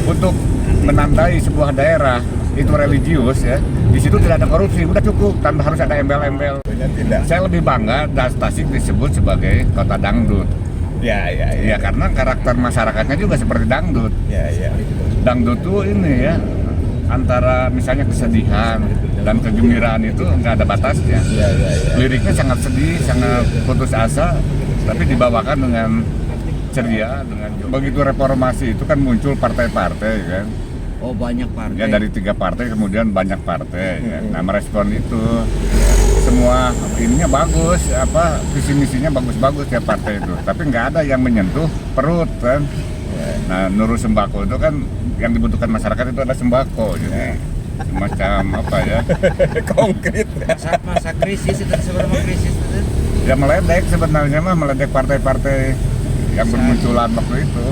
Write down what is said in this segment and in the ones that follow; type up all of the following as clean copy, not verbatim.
untuk menandai sebuah daerah itu religius ya, di situ tidak ada korupsi, udah cukup tanpa harus ada embel-embel. Tidak. Saya lebih bangga Tasik disebut sebagai kota dangdut. Ya karena karakter masyarakatnya juga seperti dangdut. Dangdut tuh ini ya, antara misalnya kesedihan dan kegembiraan itu nggak ada batasnya. Liriknya sangat sedih, sangat putus asa, tapi dibawakan dengan ceria. Dengan begitu reformasi itu kan muncul partai-partai kan. Oh, banyak partai. Ya dari 3 partai kemudian banyak partai. Ya. Nah merespon itu semua ininya bagus, visi misinya bagus-bagus ya partai itu. Tapi nggak ada yang menyentuh perut kan. Nah Nurul Sembako itu kan yang dibutuhkan masyarakat itu ada sembako. Jadi semacam konkret. Masa krisis itu sebenarnya krisis itu. Ya meledek sebenarnya meledek partai-partai yang bermunculan waktu itu.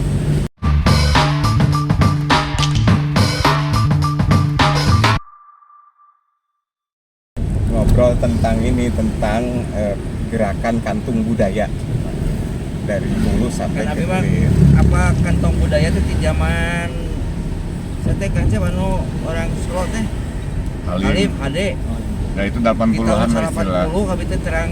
Ngobrol tentang gerakan kantung budaya dari hulu sampai ke hilir. Apa kantong budaya itu di zaman saya teh kan orang Solo teh Halim Ade. Nah itu 80-an lah istilah. 80 kami teh terang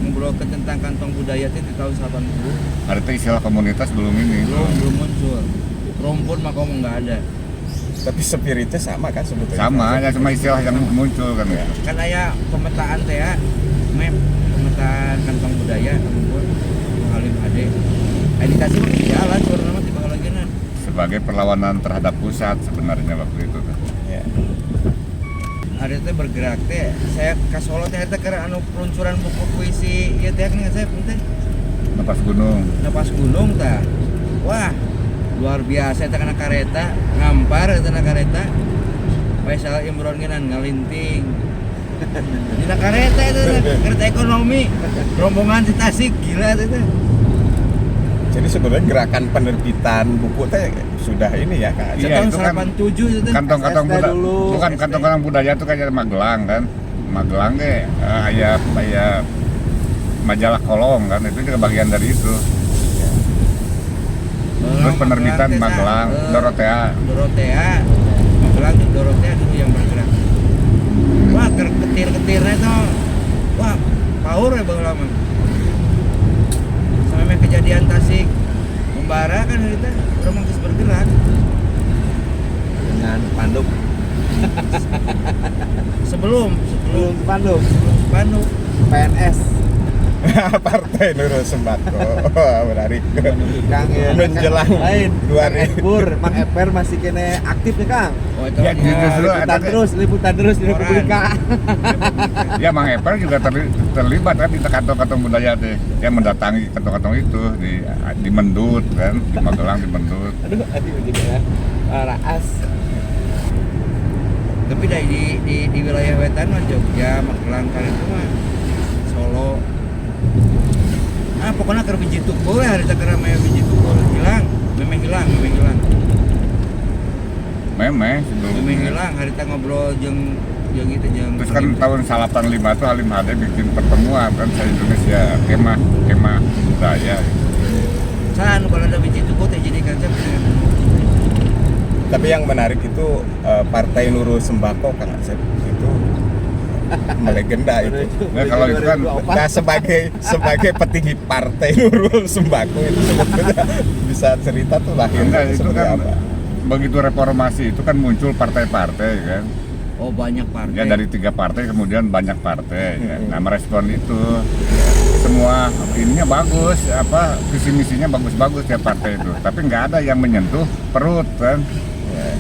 ngobrol ke tentang kantong budaya teh di tahun 80. Ada istilah komunitas belum muncul. Rumpun mah kamu nggak ada. Tapi spiritnya sama kan sebetulnya? Sama, ya cuma istilah yang muncul kan ya. Kan aya pemetaan teh ya, pemetaan kantong budaya rumpun Halim Ade. Editasi mah jalan suara nama di Bangalagenan. Sebagai perlawanan terhadap pusat sebenarnya waktu itu. Ya. Ada teh bergerak teh, saya ke Solo teh eta keur anu peluncuran buku puisi ieu teh kan saya teh. Lepas gunung tah. Wah, luar biasa eta kana kareta, ngampar eta kana kareta. Faisal Imron genan ngalinting. Dina kareta itu kereta ekonomi, rombongan di Tasik gila itu. Jadi sebenarnya gerakan penerbitan buku teh sudah ini ya Kak. Iya, tahun itu kan 87 itu kantong-kantong budaya. Bukan SD. kantong-kantong budaya itu kayak Magelang kan. Magelang aya majalah kolong kan, itu juga bagian dari itu. Terus penerbitan Magelang, Dorotea, Magelang Dorotea itu yang bergerak. Wah, ketir-ketirnya itu, wah, power ya Bang Lama. Sampai kejadian Tasik Membara kan kita udah mangkis bergerak dengan Panduk. sebelum Panduk PNS Partai Nurul Sembako. Menarik. Kang ya menjelang lain 2000 Mang Eper masih kene aktif nih Kang. oh itu Ya, justru liputan terus di Republika. Ya Mang Eper juga terlibat kan di kantong-kantong budaya tuh, yang mendatangi kantong-kantong itu di Mendut kan, di Magelang di Mendut. Aduh jadi ya. Raas. tapi di wilayah wetan mah Jogja, Magelang kan itu mah Solo. Pokoknya keur biji tukul ya harita keur maya biji tukul hilang. Memeh sebelumnya. Hilang harita ngobrol jeung gitu jeung. Terus kan tahun 85 tuh Halim Ade bikin pertemuan kan se-Indonesia kemah budaya. Can kalau ada biji tukul teh jadi konsep. Tapi yang menarik itu Partai Nurul Sembako Kang Asep itu melegenda itu. Nah, kalau itu kan sebagai petinggi Partai Nurul Sembako itu sebetulnya bisa cerita tuh lahirnya itu seperti kan apa? begitu reformasi itu kan muncul partai-partai kan. Oh, banyak partai. Ya dari 3 partai kemudian banyak partai. Ya. Nah merespon itu semua ininya bagus, visi misinya bagus-bagus ya partai itu. Tapi nggak ada yang menyentuh perut kan.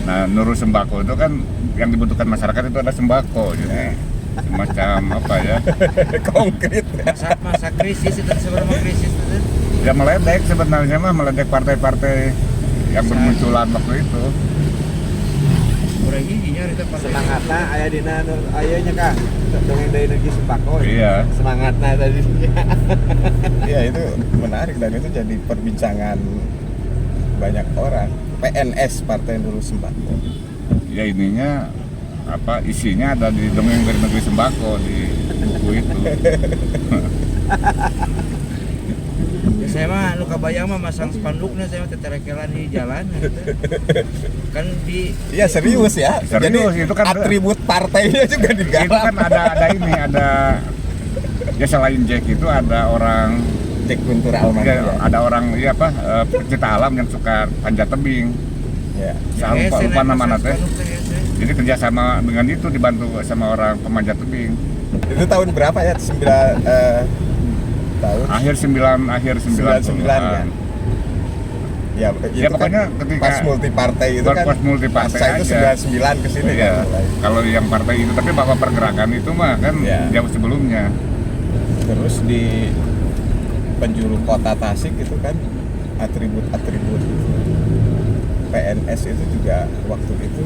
Nah Nurul Sembako itu kan yang dibutuhkan masyarakat itu ada sembako. Jadi semacam Konkret. Masa krisis itu sebenarnya krisis itu. Ya meledek sebenarnya meledek partai-partai yang bermunculan waktu itu. Urang hijinya harita partai. Semangatna aya dina aya nya Kang. Dongeng dari energi Sembako. Iya. Semangatna tadi. Iya itu menarik dan itu jadi perbincangan banyak orang. PNS Partai Nurul Sembako. Ya ininya isinya ada di dongeng dari negeri Sembako di buku itu. Ya saya mah nu kabayang mah masang spanduknya saya mah teterekelan di jalan gitu. Kan di Iya serius ya. Serius, Jadi itu kan- atribut partainya juga Itu digarap. kan ada ini, ada ya selain Jack itu ada orang Jack Guntur Alman. ya, ada orang ya apa pecinta alam yang suka panjat tebing. Ya. Saya lupa, hese lupa naik nama masang teh. spanduk teh hese. Jadi kerjasama dengan itu dibantu sama orang pemanjat tebing. Itu tahun berapa ya? Tahun Akhir 99 ya. Ya, itu Ya, pokoknya kan ketika- pas multipartai itu kan pas multipartai masa itu aja. 99 ke sini Iya, kan mulai. kalau yang partai itu, tapi bahwa pergerakan itu mah kan Iya. jauh sebelumnya. Terus di penjuru kota Tasik itu kan atribut-atribut PNS itu juga waktu itu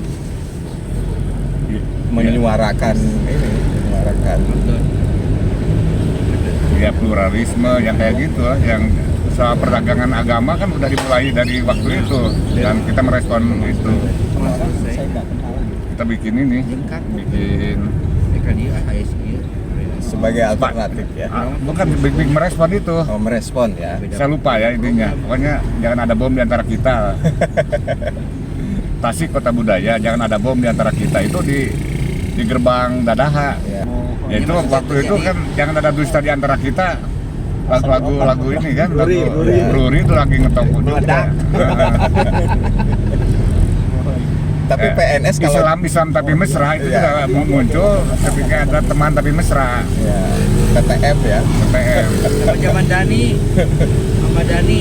menyuarakan Ya pluralisme yang kayak gitu lah, yang soal perdagangan agama kan udah dimulai dari waktu itu dan kita merespon itu. Cuma selesai. Kita bikin ini, bikin Mereka dia HSI. sebagai alternatif ya. bukan bikin merespon itu. Oh, merespon ya. Saya lupa ya intinya. Pokoknya jangan ada bom di antara kita. Tasik Kota Budaya, jangan ada bom di antara kita. Itu di gerbang Dadaha. Ya. Ya itu waktu itu kan jangan ada dusta di antara kita. Lagu ini kan, lagu Bruri itu lagi ngetop juga. Tapi PNS kalau Islam tapi mesra itu Iya. juga muncul ketika ada teman tapi mesra. ya, PTM ya. PTM. Zaman Dani, sama Dani,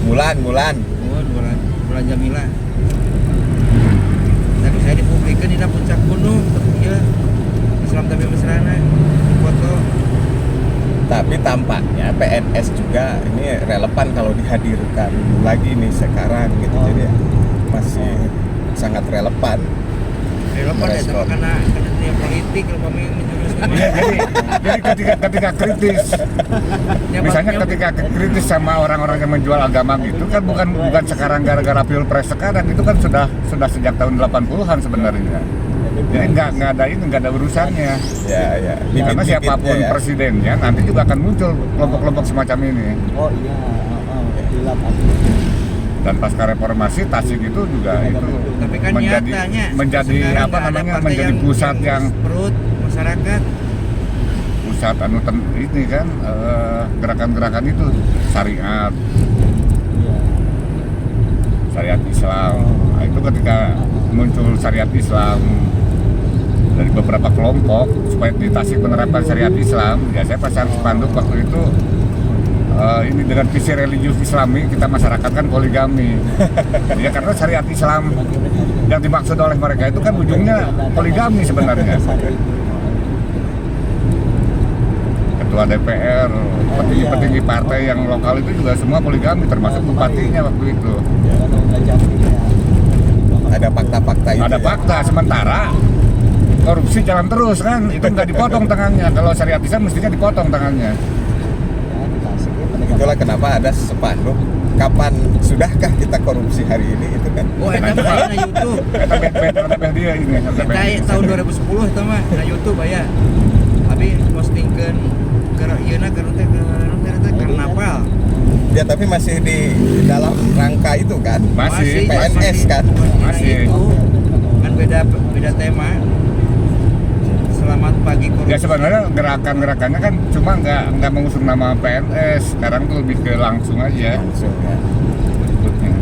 Mulan. bulan Jamila. Tapi saya dipublikkan di puncak gunung, ya. Islam tapi mesrana, foto. Tapi tampaknya PNS juga ini relevan kalau dihadirkan lagi nih sekarang gitu. Jadi masih sangat relevan. Relevan ya sama Merespon. karena dunia politik, kalau kami menjurus ke Ya, jadi ketika kritis, misalnya ketika kritis sama orang-orang yang menjual agama gitu kan bukan sekarang gara-gara pilpres sekarang, itu kan sudah sejak tahun 80-an sebenarnya. Jadi nggak ada urusannya. Ya. Karena siapapun ya. presidennya nanti juga akan muncul kelompok-kelompok semacam ini. Oh iya, hilap Dan pasca reformasi Tasik itu juga itu Tapi kan nyatanya menjadi sekarang apa nggak ada namanya partai menjadi yang pusat yang perut masyarakat. pusat ini kan gerakan-gerakan itu syariat Islam. Nah, itu ketika muncul syariat Islam dari beberapa kelompok supaya di Tasik menerapkan syariat Islam, ya saya pasang spanduk waktu itu ini dengan visi religius Islami, kita masyarakat kan poligami. Ya karena syariat Islam yang dimaksud oleh mereka itu kan ujungnya poligami sebenarnya. Ketua DPR, petinggi-petinggi partai yang lokal itu juga semua poligami, termasuk bupatinya waktu itu. Ada fakta-fakta itu. Ada ya. fakta, sementara korupsi jalan terus kan, itu nggak dipotong tangannya. Kalau syariat Islam mestinya dipotong tangannya. Itulah kenapa ada spanduk. Kapan sudahkah kita korupsi hari ini itu kan? Oh, eta mah aya na YouTube. Eta dia ini. Eta tahun 2010 eta mah na YouTube aya. Abi postingkeun ke ieuna ke karnaval. Ya tapi masih di dalam rangka itu kan. Masih. PNS kan? Masih. Itu kan beda tema. Selamat pagi korupsi. Ya sebenarnya gerakannya kan cuma nggak mengusung nama PNS. Sekarang tuh lebih ke langsung aja. Langsung ya. Bentuknya.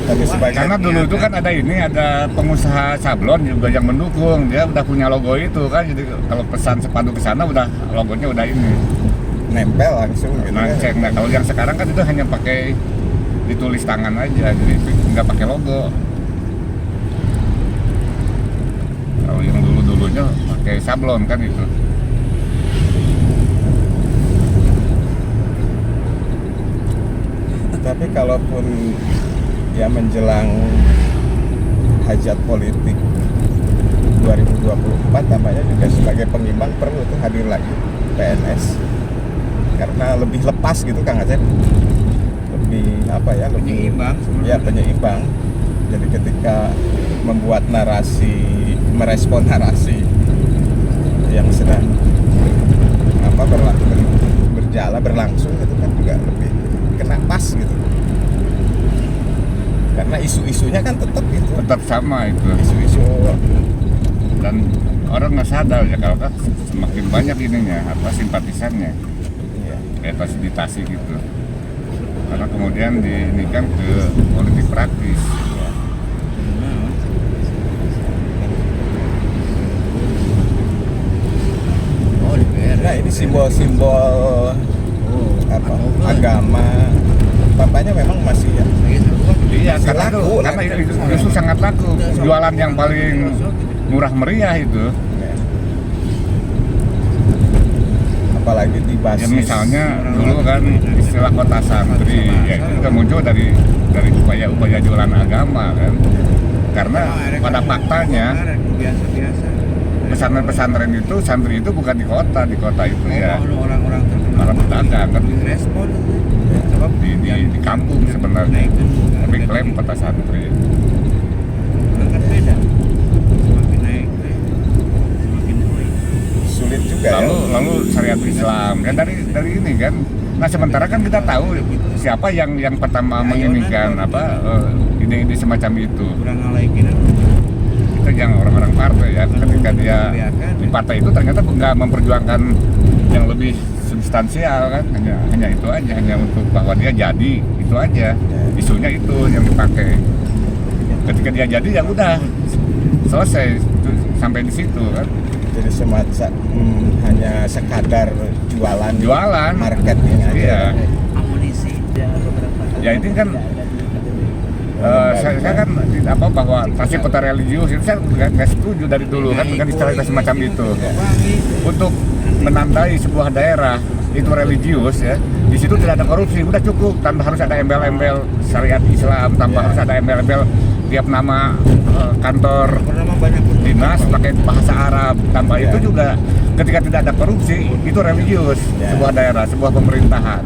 Tapi sebagai Karena dulu itu kan ada pengusaha sablon juga yang mendukung, dia udah punya logo itu kan, jadi kalau pesan spanduk ke sana udah logonya udah ini nempel langsung gitu. nanceng. Nah kalau yang sekarang kan itu hanya pakai ditulis tangan aja, jadi nggak pakai logo. Kalau yang dulunya pakai sablon kan itu. Tapi kalaupun ya menjelang hajat politik 2024 tampaknya juga sebagai pengimbang perlu tuh hadir lagi PNS karena lebih lepas gitu Kang Acep, lebih apa ya, lebih Penyeimbang. ya penyeimbang. Jadi ketika membuat narasi, merespon narasi yang sedang berlangsung itu kan juga lebih kena pas gitu. Karena isu-isunya kan tetap gitu. Tetap sama itu. Isu-isu Dan orang nggak sadar ya kalau kan semakin banyak ininya simpatisannya ya, kayak fasilitasi gitu. Karena kemudian diinikan ke politik praktis. Oh, DPR. nah ini simbol-simbol apa agama tampaknya memang masih ya. Iya, Masih karena laku, karena laku. itu justru sangat laku. Jualan yang paling murah meriah itu. Ya. Apalagi di Ya basis misalnya dulu kan istilah kota santri, ya itu juga muncul dari upaya-upaya jualan agama kan. Karena pada faktanya biasa-biasa. pesantren-pesantren itu santri itu bukan di kota itu ya Orang-orang terkenal. malah pedagang kan Respon sebab di kampung sebenarnya. Tapi klaim kota santri. kan beda. Semakin naik, semakin naik. sulit juga ya. Lalu syariat Islam ya dari ini kan. Nah sementara kan kita tahu siapa yang pertama menginginkan ide-ide semacam itu. Kurang ngalaikin Itu yang orang-orang partai ya, ketika dia di partai itu ternyata nggak memperjuangkan yang lebih substansial kan, hanya itu aja, hanya untuk bahwa dia jadi itu aja, isunya itu yang dipakai. Ketika dia jadi ya udah selesai sampai di situ kan. Jadi semacam hanya sekadar jualan marketing aja. Iya. amunisi Ya ini kan saya kan bahwa tasik kota religius itu saya nggak setuju dari dulu kan dengan istilah semacam itu. Untuk menandai sebuah daerah itu religius ya, di situ tidak ada korupsi, udah cukup tanpa harus ada embel-embel syariat Islam, tanpa harus ada embel-embel tiap nama kantor dinas pakai bahasa Arab, tanpa itu juga ketika tidak ada korupsi itu religius sebuah daerah, sebuah pemerintahan.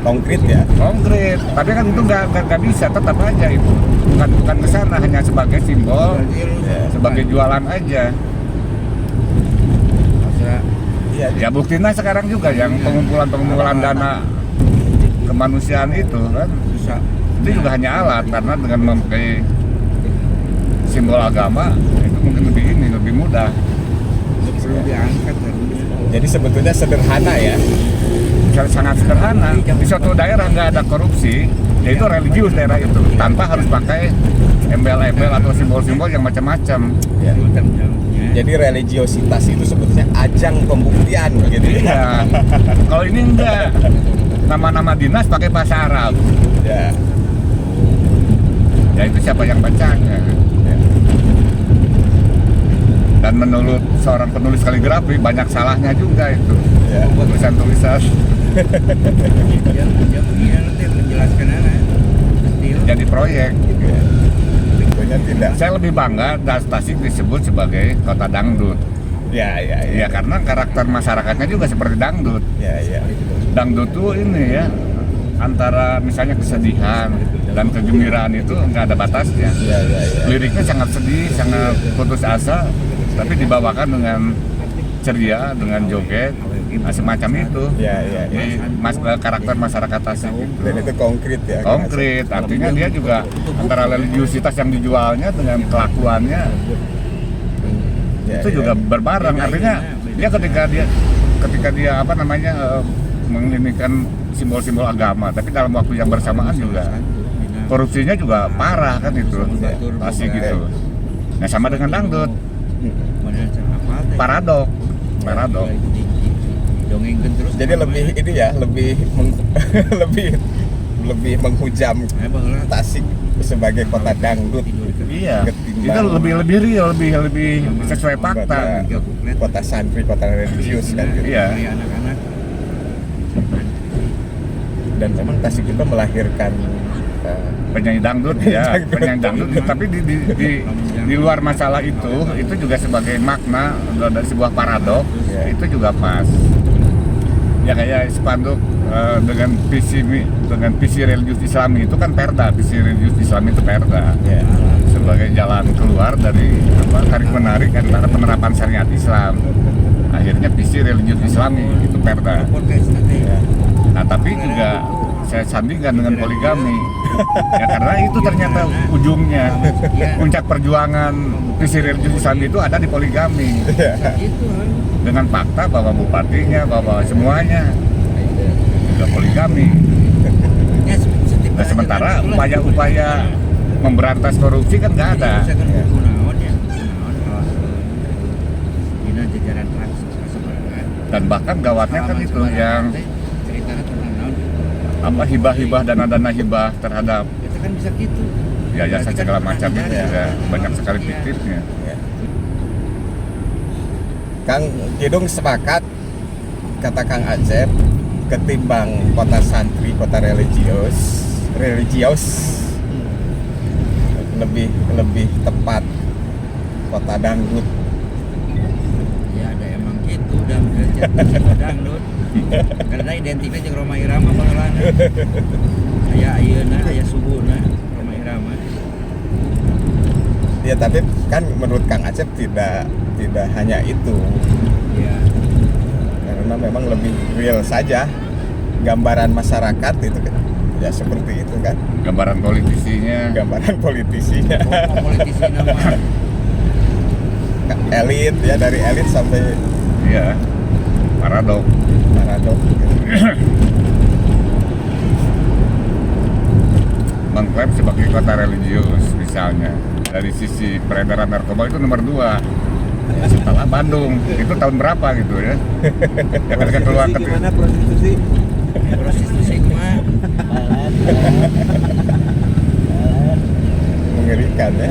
Konkret ya. Konkret, tapi kan itu nggak bisa, tetap aja itu bukan kesana, hanya sebagai simbol, sebagai jualan aja. Iya. Ya buktinya sekarang juga yang pengumpulan dana kemanusiaan itu kan, itu juga hanya alat, karena dengan memakai simbol agama itu mungkin lebih mudah. Jadi sebetulnya sederhana ya. Sangat sederhana. Di suatu daerah nggak ada korupsi, yaitu religius daerah itu, tanpa harus pakai embel-embel atau simbol-simbol yang macam-macam. Ya. Jadi religiositas itu sebetulnya ajang pembuktian begitu ya. Iya. Kalau ini enggak, nama-nama dinas pakai bahasa Arab. Ya. Ya itu siapa yang bacanya? Ya. Dan menurut seorang penulis kaligrafi banyak salahnya juga itu. Ya. Tulisan-tulisan. Iya nanti menjelaskan Jadi proyek. Tentunya tidak. Saya lebih bangga Tasik disebut sebagai kota dangdut. Ya. Ya karena karakter masyarakatnya juga seperti dangdut. Ya. Dangdut tuh ini ya, antara misalnya kesedihan dan kegembiraan itu nggak ada batasnya. Ya. Liriknya sangat sedih, sangat putus asa, tapi dibawakan dengan ceria, dengan joget, semacam itu. Ya. Jadi karakter masyarakat Tasik itu Dan itu konkret ya. konkret, artinya dia juga antara religiusitas yang dijualnya dengan kelakuannya Ya, itu juga berbareng. Artinya dia ketika dia menginikan simbol-simbol agama, tapi dalam waktu yang bersamaan juga korupsinya juga parah kan itu pasti gitu. Nah sama dengan dangdut, paradok. Dongengkan terus. Jadi lebih ini ya, lebih menghujam Tasik sebagai kota dangdut. Iya, Ketimbang itu lebih real, lebih sesuai fakta. Kota santri, kota religius kan gitu. Iya. Anak-anak Dan memang Tasik juga melahirkan Penyanyi dangdut ya, penyanyi dangdut. Tapi di luar masalah itu juga sebagai makna dari sebuah paradok, itu juga pas. Ya kayak spanduk dengan visi religius Islam itu kan perda, visi religius Islam itu perda. ya. Sebagai jalan keluar dari tarik menarik antara penerapan syariat Islam. Nah, akhirnya visi religius Islami itu perda. Podcast nanti. Nah tapi juga saya sandingkan dengan poligami ya karena itu ternyata ujungnya puncak perjuangan visi religius Islami itu ada di poligami Itu dengan fakta bahwa bupatinya, bahwa semuanya juga poligami. ya Nah, sementara upaya-upaya memberantas korupsi kan nggak ada. Jajaran transparan. Dan bahkan gawatnya kan itu yang ceritanya tentang naon. apa hibah-hibah dana-dana hibah terhadap Itu kan bisa gitu. yayasan segala macam itu juga banyak sekali Iya. fiktifnya. Ya. Kang Kidung sepakat kata Kang Acep ketimbang kota santri, kota religius lebih tepat kota dangdut. Ya ada emang gitu dan dangdut. Karena identiknya jeung Rhoma Irama bakalan. Aya ayeuna, aya subuhna Rhoma Irama. Ya tapi kan menurut Kang Acep tidak hanya itu, Ya. karena memang lebih real saja gambaran masyarakat itu kan. Ya seperti itu kan, Gambaran politisinya, gambaran politisinya. Politisi nama Elit ya, dari elit sampai iya, paradok. paradok gitu. Mengklaim sebagai kota religius misalnya dari sisi peredaran narkoba itu nomor 2 setelah Bandung. Itu tahun berapa gitu ya? Ya ketika keluar Prostitusi gimana prostitusi? prostitusi mah Mengerikan ya.